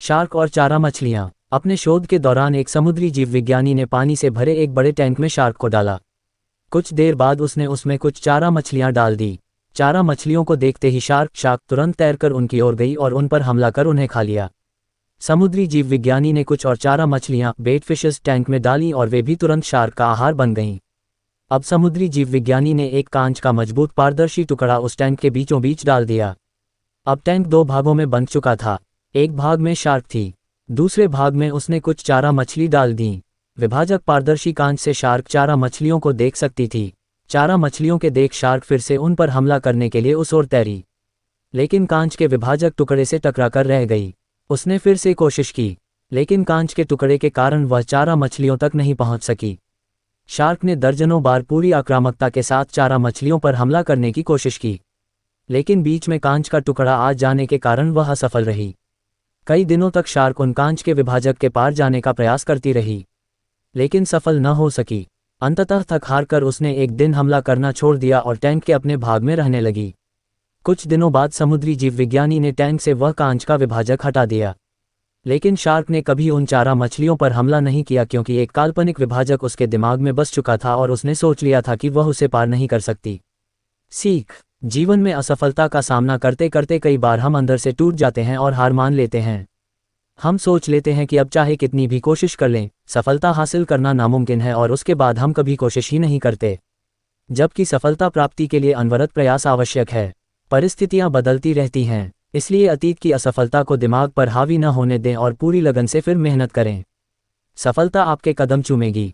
Shark और चारा मछलियाँ। अपने शोध के दौरान एक समुद्री जीव विज्ञानी ने पानी से भरे एक बड़े टैंक में शार्क को डाला। कुछ देर बाद उसने उसमें कुछ चारा मछलियाँ डाल दी। चारा मछलियों को देखते ही शार्क तुरंत तैरकर उनकी ओर गई और उन पर हमला कर उन्हें खा लिया। समुद्री जीव विज्ञानी ने कुछ और चारा मछलियाँ बेट फिशेस टैंक में डालीं और वे भी तुरंत शार्क का आहार बन गईं। अब समुद्री जीव विज्ञानी ने एक कांच का मजबूत पारदर्शी टुकड़ा उस टैंक के बीचों बीच डाल दिया। अब टैंक दो भागों में बंट चुका था। एक भाग में शार्क थी, दूसरे भाग में उसने कुछ चारा मछली डाल दी। विभाजक पारदर्शी कांच से शार्क चारा मछलियों को देख सकती थी। चारा मछलियों के देख शार्क फिर से उन पर हमला करने के लिए उस ओर तैरी, लेकिन कांच के विभाजक टुकड़े से टकराकर रह गई। उसने फिर से कोशिश की, लेकिन कांच के टुकड़े के कारण वह चारा मछलियों तक नहीं पहुंच सकी। शार्क ने दर्जनों बार पूरी आक्रामकता के साथ चारा मछलियों पर हमला करने की कोशिश की, लेकिन बीच में कांच का टुकड़ा आ जाने के कारण वह असफल रही। कई दिनों तक शार्क उन कांच के विभाजक के पार जाने का प्रयास करती रही, लेकिन सफल न हो सकी। अंततः थक हार कर उसने एक दिन हमला करना छोड़ दिया और टैंक के अपने भाग में रहने लगी। कुछ दिनों बाद समुद्री जीव विज्ञानी ने टैंक से वह कांच का विभाजक हटा दिया, लेकिन शार्क ने कभी उन चारा मछलियों पर हमला नहीं किया क्योंकि एक काल्पनिक विभाजक उसके दिमाग में बस चुका था और उसने सोच लिया था कि वह उसे पार नहीं कर सकती। सीख: जीवन में असफलता का सामना करते करते कई बार हम अंदर से टूट जाते हैं और हार मान लेते हैं। हम सोच लेते हैं कि अब चाहे कितनी भी कोशिश कर लें, सफलता हासिल करना नामुमकिन है और उसके बाद हम कभी कोशिश ही नहीं करते, जबकि सफलता प्राप्ति के लिए अनवरत प्रयास आवश्यक है। परिस्थितियां बदलती रहती हैं, इसलिए अतीत की असफलता को दिमाग पर हावी न होने दें और पूरी लगन से फिर मेहनत करें। सफलता आपके कदम चूमेगी।